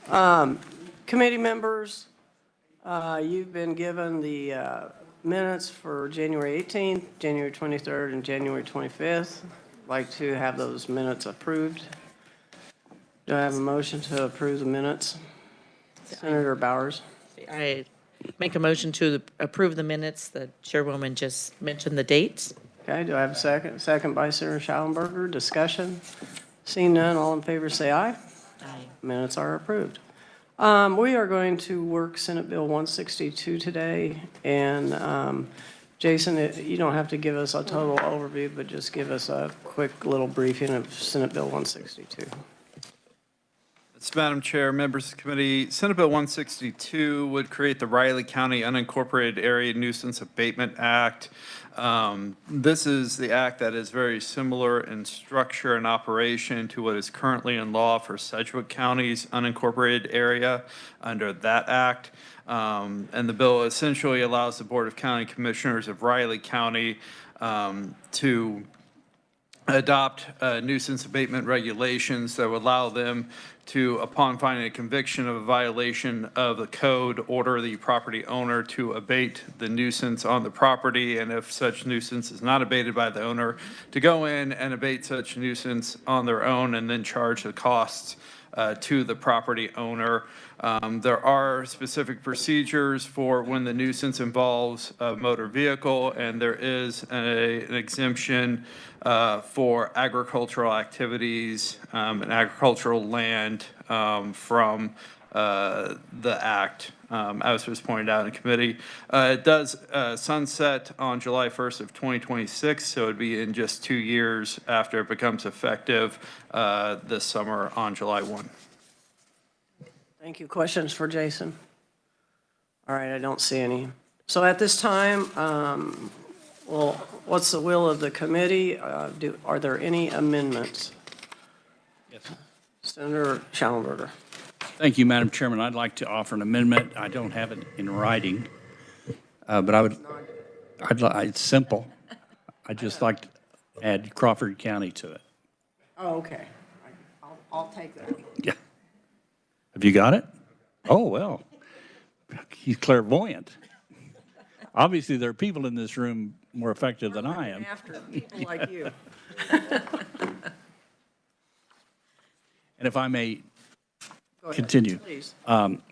Committee members, you've been given the minutes for January 18th, January 23rd, and January 25th. I'd like to have those minutes approved. Do I have a motion to approve the minutes? Senator Bowers. I make a motion to approve the minutes. The chairwoman just mentioned the dates. Okay, do I have a second? Second by Senator Schallenberger. Discussion? Seeing none, all in favor say aye. Aye. Minutes are approved. We are going to work Senate Bill 162 today, and Jason, you don't have to give us a total overview, but just give us a quick little briefing of Senate Bill 162. Madam Chair, members of the committee, Senate Bill 162 would create the Riley County Unincorporated Area Nuisance Abatement Act. This is the act that is very similar in structure and operation to what is currently in law for Sedgwick County's unincorporated area under that act. And the bill essentially allows the Board of County Commissioners of Riley County to adopt nuisance abatement regulations that would allow them to, upon finding a conviction of a violation of the code, order the property owner to abate the nuisance on the property, and if such nuisance is not abated by the owner, to go in and abate such nuisance on their own and then charge the costs to the property owner. There are specific procedures for when the nuisance involves a motor vehicle, and there is an exemption for agricultural activities and agricultural land from the act, as was pointed out in committee. It does sunset on July 1st of 2026, so it'd be in just 2 years after it becomes effective this summer on July 1. Thank you. Questions for Jason? All right, I don't see any. So at this time, well, what's the will of the committee? Are there any amendments? Yes. Senator Schallenberger. Thank you, Madam Chairman. I'd like to offer an amendment. I don't have it in writing, but it's simple. I'd just like to add Crawford County to it. Oh, okay. I'll take that. Yeah. Have you got it? Oh, well, he's clairvoyant. Obviously, there are people in this room more effective than I am. After people like you. And if I may continue. Please. On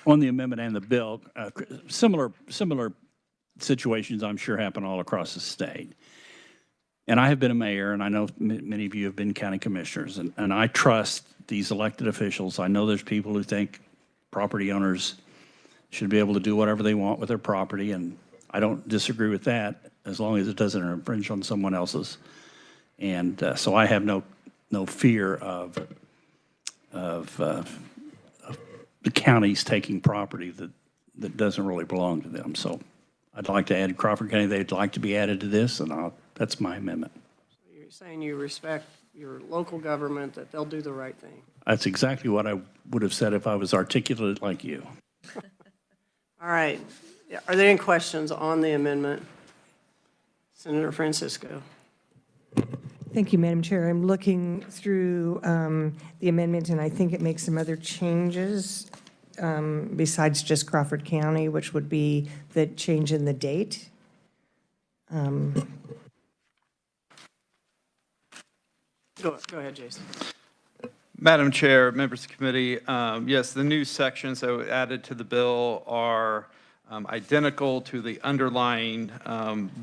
the amendment and the bill, similar situations I'm sure happen all across the state. And I have been a mayor, and I know many of you have been county commissioners, and I trust these elected officials. I know there's people who think property owners should be able to do whatever they want with their property, and I don't disagree with that as long as it doesn't infringe on someone else's. And so I have no fear of the counties taking property that doesn't really belong to them. So I'd like to add Crawford County. They'd like to be added to this, and that's my amendment. So you're saying you respect your local government, that they'll do the right thing. That's exactly what I would have said if I was articulate like you. All right. Are there any questions on the amendment? Senator Francisco. Thank you, Madam Chair. I'm looking through the amendment, and I think it makes some other changes besides just Crawford County, which would be the change in the date. Go ahead, Jason. Madam Chair, members of the committee, yes, the new sections that were added to the bill are identical to the underlying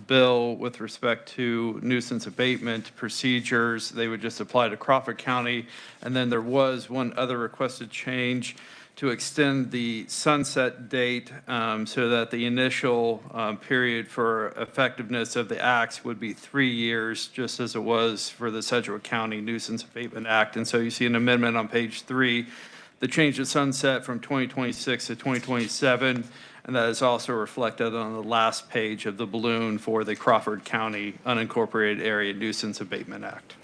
bill with respect to nuisance abatement procedures. They would just apply to Crawford County. And then there was one other requested change to extend the sunset date so that the initial period for effectiveness of the acts would be 3 years, just as it was for the Sedgwick County Nuisance Abatement Act. And so you see an amendment on page 3, the change of sunset from 2026 to 2027, and that is also reflected on the last page of the balloon for the Crawford County Unincorporated Area Nuisance Abatement Act.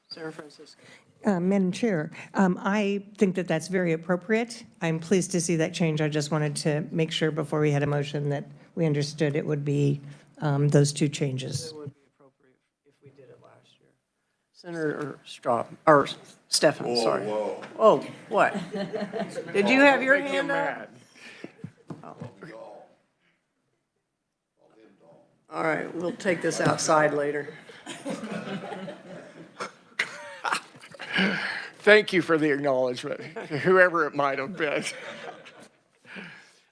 Senator Francisco. Madam Chair, I think that that's very appropriate. I'm pleased to see that change. I just wanted to make sure before we had a motion that we understood it would be those two changes. It would be appropriate if we did it last year. Senator Straub, or Stefan, sorry. Oh, what? Did you have your hand up? All right, we'll take this outside later. Thank you for the acknowledgement, whoever it might have been.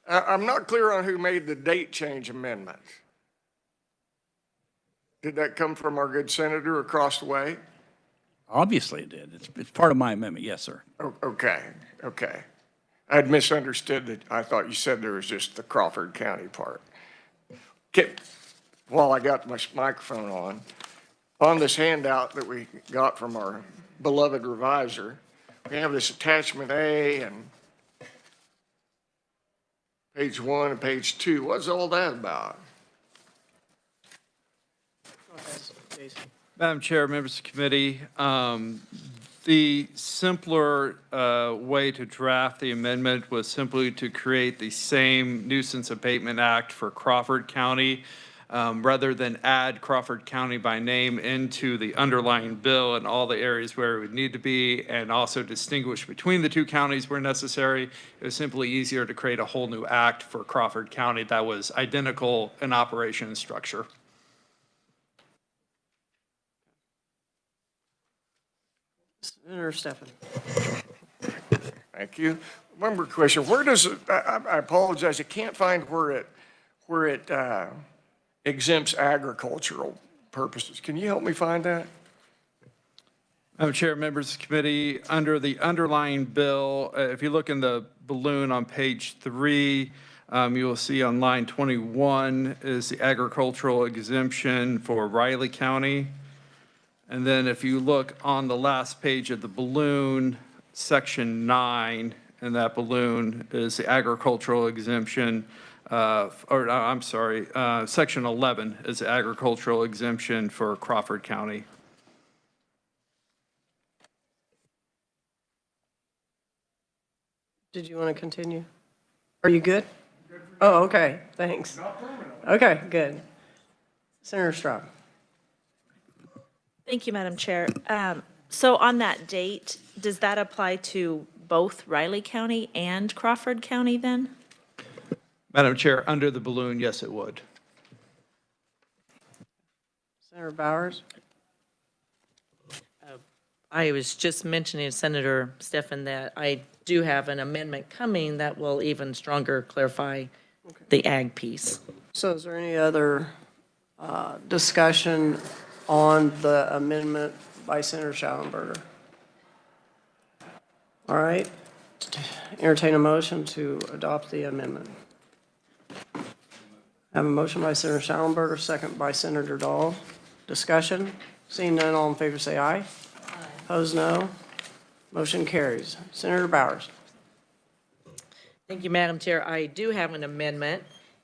I'm not clear on who made the date change amendment. Did that come from our good senator across the way? Obviously it did. It's part of my amendment. Yes, sir. Okay. I had misunderstood that. I thought you said there was just the Crawford County part. Okay. While I got my microphone on this handout that we got from our beloved reviser, we have this attachment A and page 1 and page 2. What's all that about? Madam Chair, members of the committee, the simpler way to draft the amendment was simply to create the same nuisance abatement act for Crawford County, rather than add Crawford County by name into the underlying bill and all the areas where it would need to be, and also distinguish between the two counties where necessary. It was simply easier to create a whole new act for Crawford County that was identical in operation and structure. Senator Stefan. Thank you. One more question. Where does it, I apologize, I can't find where it exempts agricultural purposes. Can you help me find that? Madam Chair, members of the committee, under the underlying bill, if you look in the balloon on page 3, you will see on line 21 is the agricultural exemption for Riley County. And then if you look on the last page of the balloon, section 9 in that balloon is the agricultural exemption, section 11 is the agricultural exemption for Crawford County. Did you want to continue? Are you good? Oh, okay, thanks. Okay, good. Senator Straub. Thank you, Madam Chair. So on that date, does that apply to both Riley County and Crawford County then? Madam Chair, under the balloon, yes, it would. Senator Bowers? I was just mentioning to Senator Stefan that I do have an amendment coming that will even stronger clarify the ag piece. So is there any other discussion on the amendment by Senator Schallenberger? All right. Entertain a motion to adopt the amendment. I have a motion by Senator Schallenberger, second by Senator Dahl. Discussion? Seeing none, all in favor say aye. Aye. Opposed, no. Motion carries. Senator Bowers. Thank you, Madam Chair. I do have an amendment,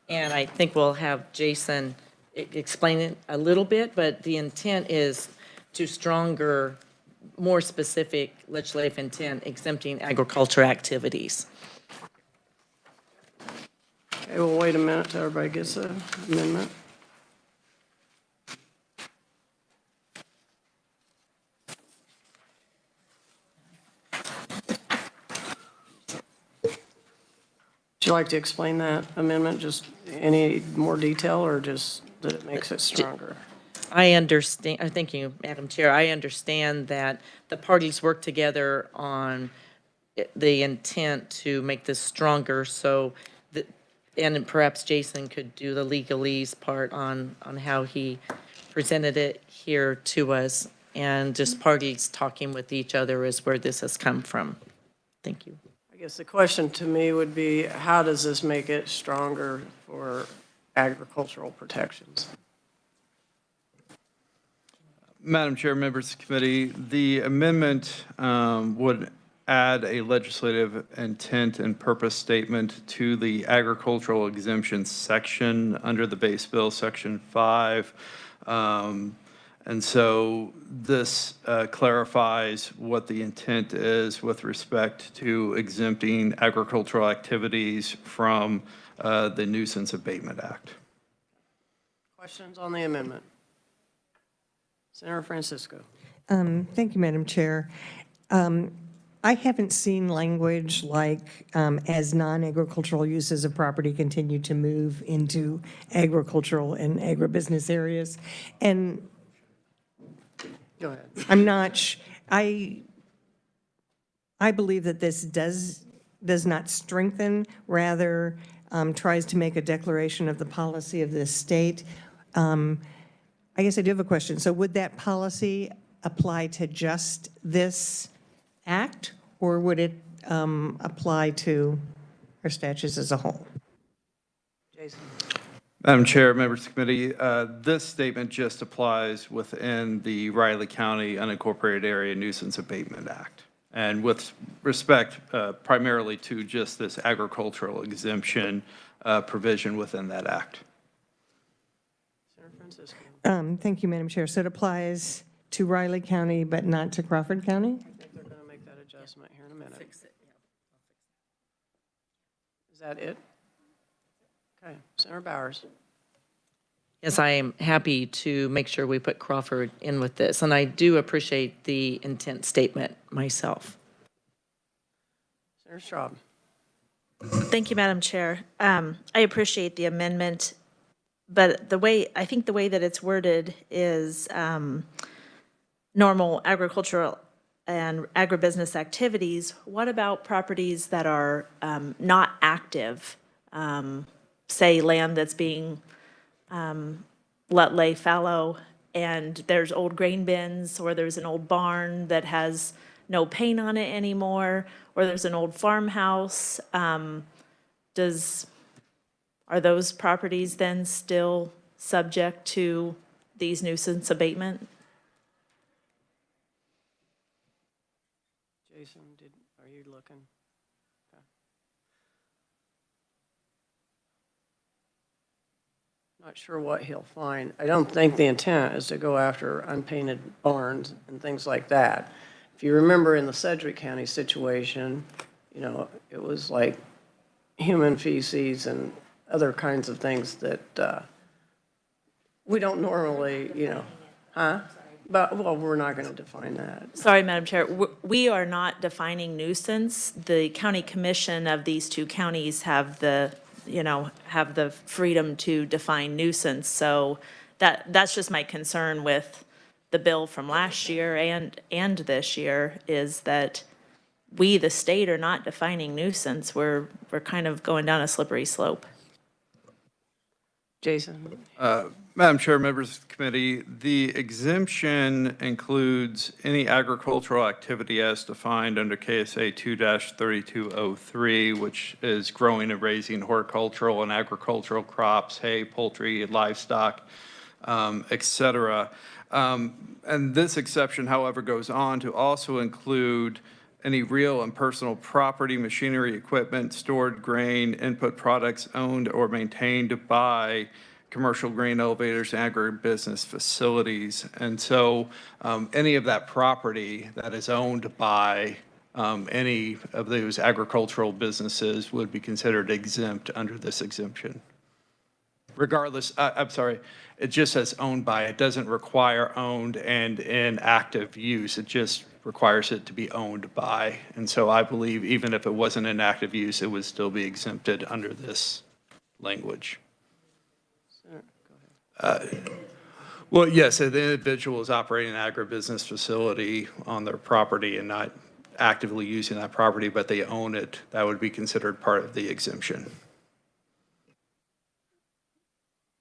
and I think we'll have Jason explain it a little bit, but the intent is to stronger, more specific legislative intent exempting agriculture activities. Okay, we'll wait a minute till everybody gets the amendment. Would you like to explain that amendment, just any more detail, or just that it makes it stronger? I understand, thank you, Madam Chair. I understand that the parties work together on the intent to make this stronger, so, and perhaps Jason could do the legalese part on how he presented it here to us, and just parties talking with each other is where this has come from. Thank you. I guess the question to me would be, how does this make it stronger for agricultural protections? Madam Chair, members of the committee, the amendment would add a legislative intent and purpose statement to the agricultural exemption section under the base bill, section 5. And so this clarifies what the intent is with respect to exempting agricultural activities from the Nuisance Abatement Act. Questions on the amendment? Senator Francisco. Thank you, Madam Chair. I haven't seen language like, as non-agricultural uses of property continue to move into agricultural and agribusiness areas. And Go ahead. I'm not, I believe that this does not strengthen, rather tries to make a declaration of the policy of this state. I guess I do have a question. So would that policy apply to just this act, or would it apply to our statutes as a whole? Jason? Madam Chair, members of the committee, this statement just applies within the Riley County Unincorporated Area Nuisance Abatement Act. And with respect primarily to just this agricultural exemption provision within that act. Senator Francisco? Thank you, Madam Chair. So it applies to Riley County, but not to Crawford County? I think they're going to make that adjustment here in a minute. Is that it? Okay, Senator Bowers? Yes, I am happy to make sure we put Crawford in with this, and I do appreciate the intent statement myself. Senator Straub? Thank you, Madam Chair. I appreciate the amendment, but I think the way that it's worded is normal agricultural and agribusiness activities. What about properties that are not active? Say land that's being let lay fallow, and there's old grain bins, or there's an old barn that has no paint on it anymore, or there's an old farmhouse. Are those properties then still subject to these nuisance abatement? Jason, are you looking? Okay. Not sure what he'll find. I don't think the intent is to go after unpainted barns and things like that. If you remember in the Sedgwick County situation, you know, it was like human feces and other kinds of things that we don't normally, you know, huh? But, well, we're not going to define that. Sorry, Madam Chair, we are not defining nuisance. The county commission of these two counties have the freedom to define nuisance. So that's just my concern with the bill from last year and this year, is that we, the state, are not defining nuisance. We're kind of going down a slippery slope. Jason? Madam Chair, members of the committee, the exemption includes any agricultural activity as defined under KSA 2-3203, which is growing and raising horticultural and agricultural crops, hay, poultry, livestock, et cetera. And this exception, however, goes on to also include any real and personal property, machinery, equipment, stored grain, input products owned or maintained by commercial grain elevators and agribusiness facilities. And so any of that property that is owned by any of those agricultural businesses would be considered exempt under this exemption. Regardless, I'm sorry, it just says owned by. It doesn't require owned and in active use. It just requires it to be owned by. And so I believe even if it wasn't in active use, it would still be exempted under this language. Well, yes, if the individual is operating an agribusiness facility on their property and not actively using that property, but they own it, that would be considered part of the exemption.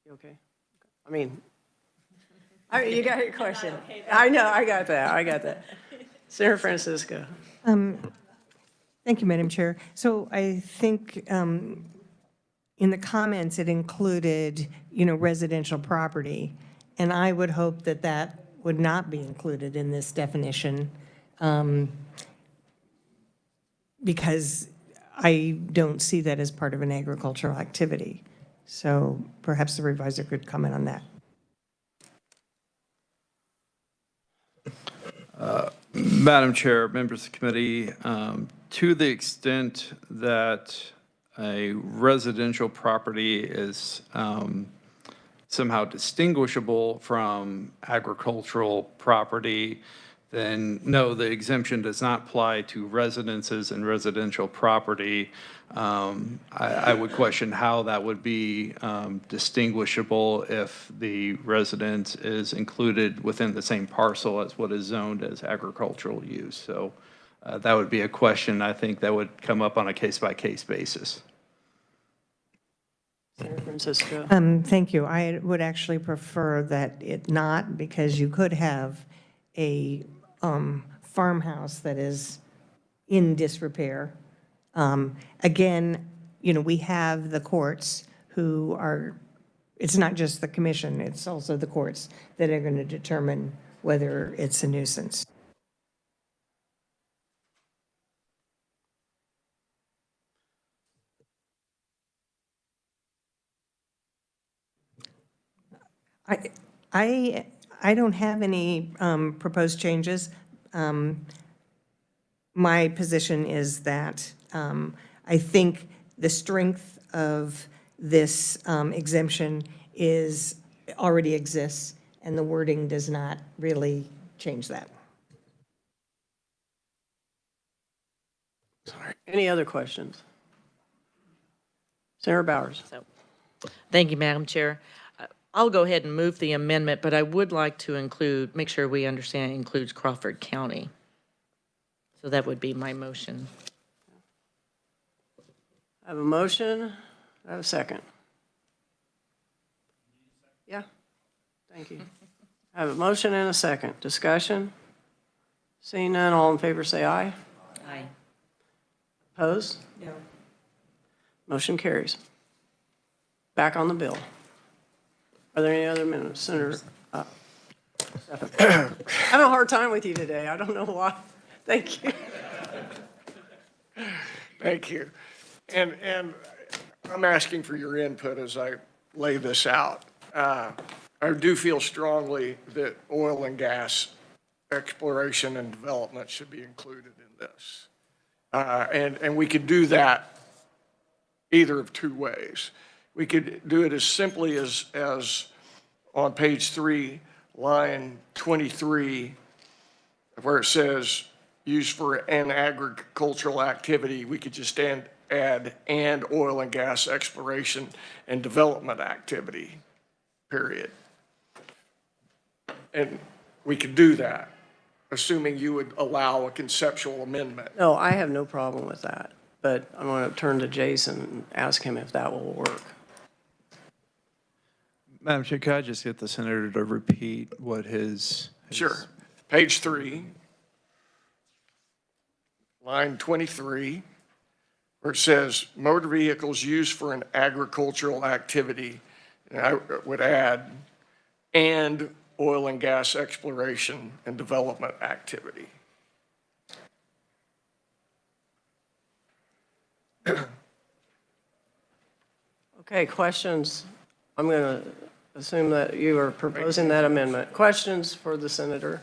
You okay? I mean, you got your question. I know, I got that. Senator Francisco. Thank you, Madam Chair. So I think in the comments, it included, residential property, and I would hope that that would not be included in this definition, because I don't see that as part of an agricultural activity. So perhaps the revisor could comment on that. Madam Chair, members of the committee, to the extent that a residential property is somehow distinguishable from agricultural property, then no, the exemption does not apply to residences and residential property. I would question how that would be distinguishable if the residence is included within the same parcel as what is zoned as agricultural use. So that would be a question, I think, that would come up on a case-by-case basis. Senator Francisco. Thank you. I would actually prefer that it not, because you could have a farmhouse that is in disrepair. Again, you know, we have the courts who are, it's not just the commission, it's also the courts that are going to determine whether it's a nuisance. I don't have any proposed changes. My position is that I think the strength of this exemption already exists, and the wording does not really change that. Any other questions? Senator Bowers. So, thank you, Madam Chair. I'll go ahead and move the amendment, but I would like to include, make sure we understand it includes Crawford County. So that would be my motion. I have a motion. I have a second. Yeah, thank you. I have a motion and a second. Discussion? Seeing none, all in favor say aye. Aye. Opposed? No. Motion carries. Back on the bill. Are there any other minutes? Senator Stephan. Having a hard time with you today. I don't know why. Thank you. Thank you. And I'm asking for your input as I lay this out. I do feel strongly that oil and gas exploration and development should be included in this. And we could do that either of two ways. We could do it as simply as on page 3, line 23, where it says used for an agricultural activity, we could just add and oil and gas exploration and development activity, period. And we could do that, assuming you would allow a conceptual amendment. No, I have no problem with that, but I want to turn to Jason and ask him if that will work. Madam Chair, could I just get the senator to repeat what his Sure. Page 3, line 23, where it says motor vehicles used for an agricultural activity, and I would add, and oil and gas exploration and development activity. Okay, questions? I'm going to assume that you are proposing that amendment. Questions for the senator?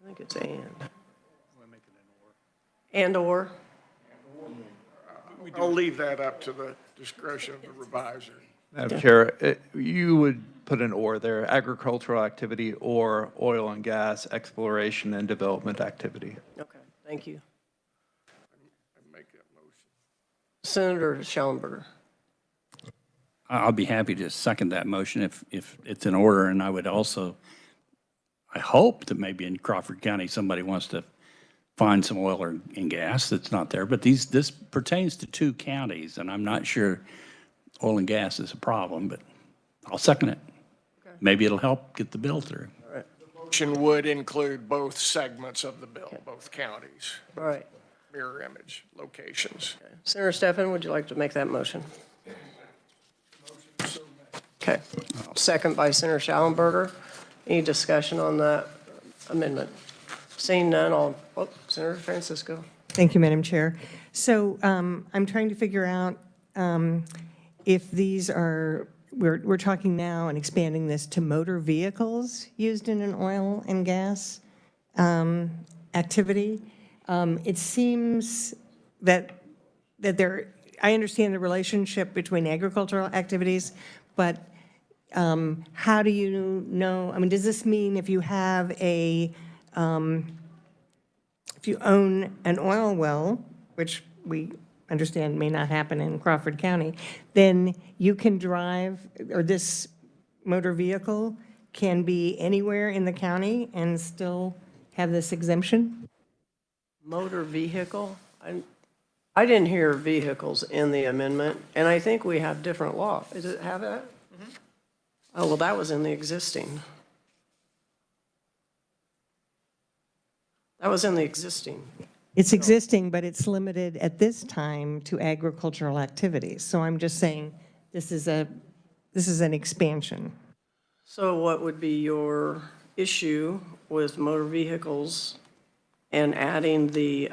I think it's and. And/or? I'll leave that up to the discretion of the reviser. Madam Chair, you would put an or there, agricultural activity or oil and gas exploration and development activity. Okay, thank you. Make that motion. Senator Schellenberger. I'll be happy to second that motion if it's in order, and I would also, I hope that maybe in Crawford County, somebody wants to find some oil and gas that's not there, but this pertains to 2 counties, and I'm not sure oil and gas is a problem, but I'll second it. Okay. Maybe it'll help get the bill through. All right. The motion would include both segments of the bill, both counties, All right. mirror image locations. Senator Stephan, would you like to make that motion? Okay. Second by Senator Schellenberger. Any discussion on that amendment? Seeing none, Senator Francisco. Thank you, Madam Chair. So I'm trying to figure out if these are, we're talking now and expanding this to motor vehicles used in an oil and gas activity. It seems that there, I understand the relationship between agricultural activities, but How do you know, I mean, does this mean if you have if you own an oil well, which we understand may not happen in Crawford County, then you can drive, or this motor vehicle can be anywhere in the county and still have this exemption? Motor vehicle? I didn't hear vehicles in the amendment, and I think we have different law. Does it have that? Oh, well, that was in the existing. That was in the existing. It's existing, but it's limited at this time to agricultural activities. So I'm just saying, this is an expansion. So what would be your issue with motor vehicles and adding the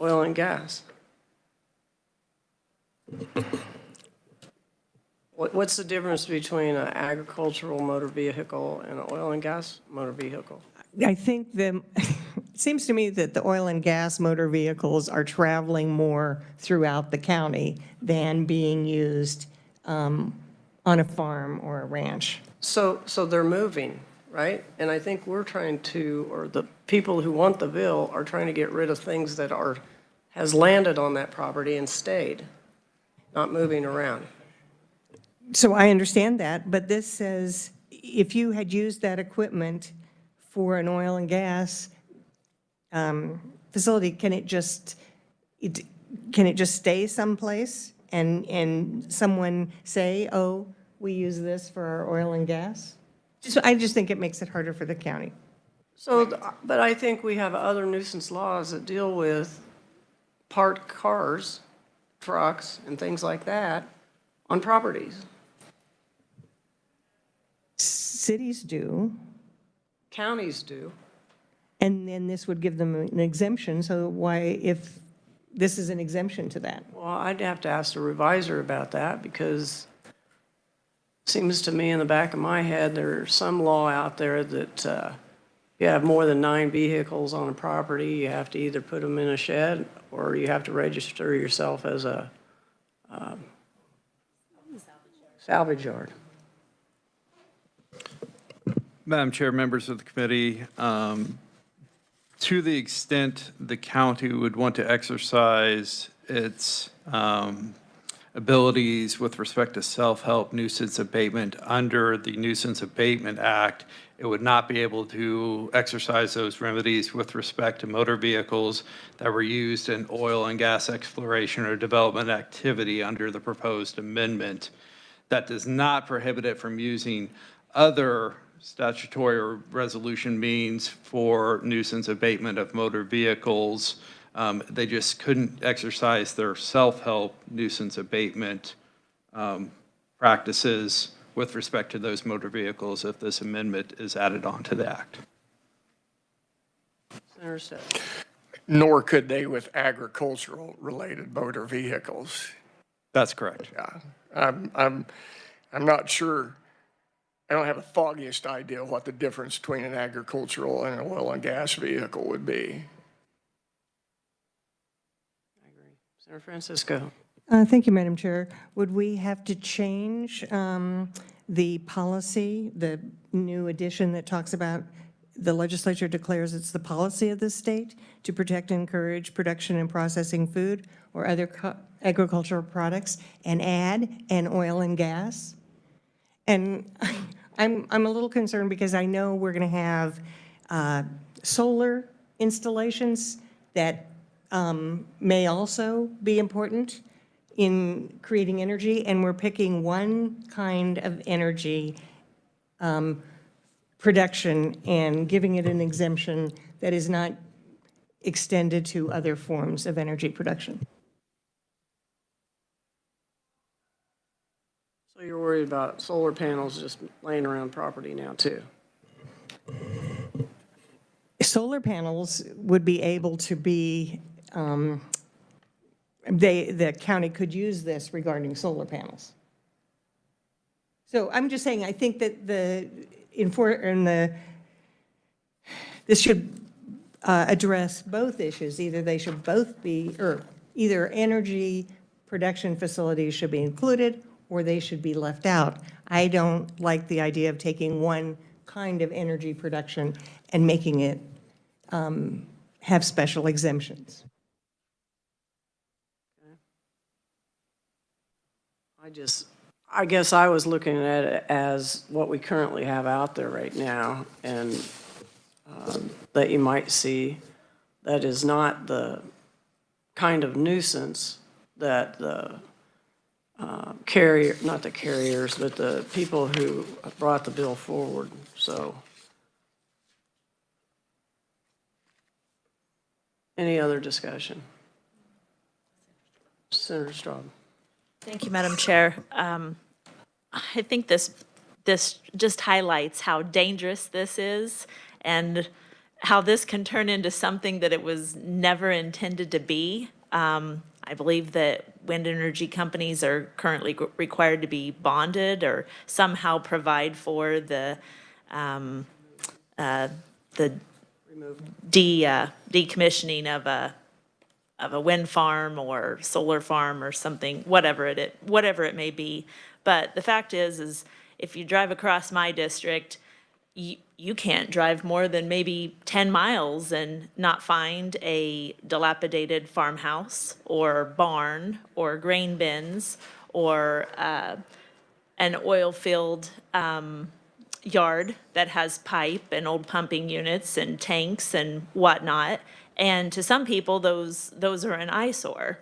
oil and gas? What's the difference between an agricultural motor vehicle and an oil and gas motor vehicle? I think it seems to me that the oil and gas motor vehicles are traveling more throughout the county than being used on a farm or a ranch. So they're moving, right? And I think we're trying to, or the people who want the bill are trying to get rid of things that has landed on that property and stayed, not moving around. So I understand that, but this says if you had used that equipment for an oil and gas facility, can it just stay someplace and someone say, oh, we use this for our oil and gas? I just think it makes it harder for the county. But I think we have other nuisance laws that deal with parked cars, trucks, and things like that on properties. Cities do, Counties do. and then this would give them an exemption, so why, if this is an exemption to that? Well, I'd have to ask the reviser about that, because it seems to me in the back of my head, there's some law out there that if you have more than 9 vehicles on a property, you have to either put them in a shed or you have to register yourself as a salvage yard. Madam Chair, members of the committee, to the extent the county would want to exercise its abilities with respect to self-help nuisance abatement under the Nuisance Abatement Act, it would not be able to exercise those remedies with respect to motor vehicles that were used in oil and gas exploration or development activity under the proposed amendment. That does not prohibit it from using other statutory or resolution means for nuisance abatement of motor vehicles. They just couldn't exercise their self-help nuisance abatement practices with respect to those motor vehicles if this amendment is added on to the act. Senator Stepp. Nor could they with agricultural-related motor vehicles. That's correct. Yeah, I'm not sure. I don't have the foggiest idea what the difference between an agricultural and an oil and gas vehicle would be. I agree. Senator Francisco. Thank you, Madam Chair. Would we have to change the policy, the new addition that talks about the legislature declares it's the policy of the state to protect and encourage production and processing food or other agricultural products, and add an oil and gas? And I'm a little concerned because I know we're going to have solar installations that may also be important in creating energy, and we're picking one kind of energy production and giving it an exemption that is not extended to other forms of energy production. So you're worried about solar panels just laying around property now, too? Solar panels would be able to be, the county could use this regarding solar panels. So I'm just saying, I think that this should address both issues. Either they should both be, or either energy production facilities should be included, or they should be left out. I don't like the idea of taking one kind of energy production and making it have special exemptions. I guess I was looking at it as what we currently have out there right now, and that you might see that is not the kind of nuisance that the not the carriers, but the people who brought the bill forward, so. Any other discussion? Senator Straub. Thank you, Madam Chair. I think this just highlights how dangerous this is and how this can turn into something that it was never intended to be. I believe that wind energy companies are currently required to be bonded or somehow provide for the decommissioning of a wind farm or solar farm or something, whatever it may be. But the fact is if you drive across my district, you can't drive more than maybe 10 miles and not find a dilapidated farmhouse or barn or grain bins or an oil-filled yard that has pipe and old pumping units and tanks and whatnot. And to some people, those are an eyesore.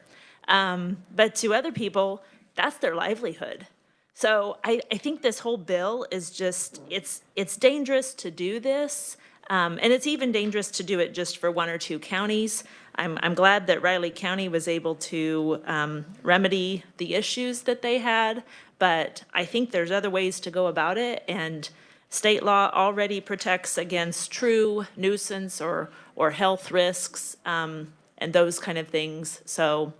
But to other people, that's their livelihood. So I think this whole bill is just, it's dangerous to do this. And it's even dangerous to do it just for one or two counties. I'm glad that Riley County was able to remedy the issues that they had, but I think there's other ways to go about it, and state law already protects against true nuisance or health risks and those kind of things. So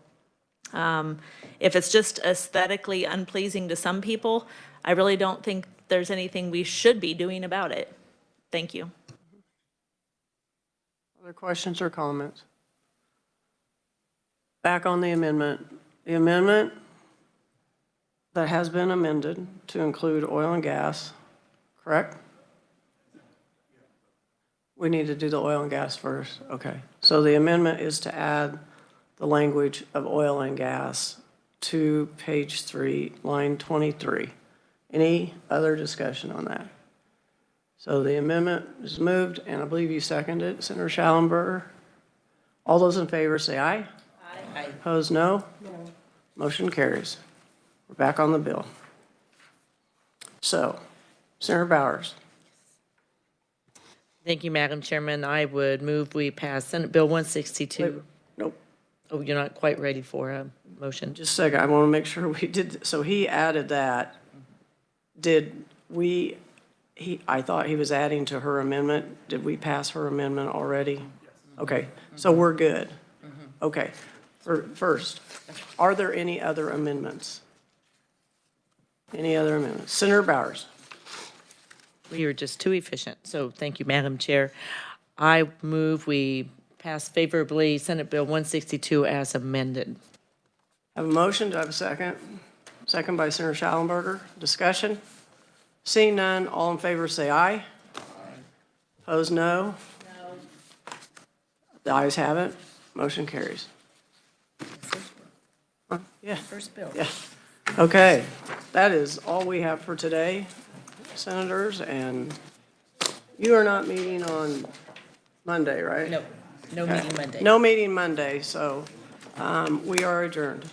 if it's just aesthetically unpleasing to some people, I really don't think there's anything we should be doing about it. Thank you. Other questions or comments? Back on the amendment. The amendment that has been amended to include oil and gas, correct? We need to do the oil and gas first. Okay. So the amendment is to add the language of oil and gas to page 3, line 23. Any other discussion on that? So the amendment is moved, and I believe you seconded it, Senator Schallenberger. All those in favor say aye. Aye. Opposed, no? No. Motion carries. We're back on the bill. So, Senator Bowers. Thank you, Madam Chairman. I would move we pass Senate Bill 162. Nope. Oh, you're not quite ready for a motion? Just a second. I want to make sure we did. So he added that. Did we, I thought he was adding to her amendment. Did we pass her amendment already? Okay. So we're good. Okay. First, are there any other amendments? Any other amendments? Senator Bowers. We are just too efficient, so thank you, Madam Chair. I move we pass favorably Senate Bill 162 as amended. I have a motion. Do I have a second? Second by Senator Schallenberger. Discussion? Seeing none, all in favor say aye. Aye. Opposed, no? No. The ayes have it. Motion carries. Yeah. First bill. Yeah. Okay. That is all we have for today, Senators, and you are not meeting on Monday, right? No, no meeting Monday. No meeting Monday, so we are adjourned.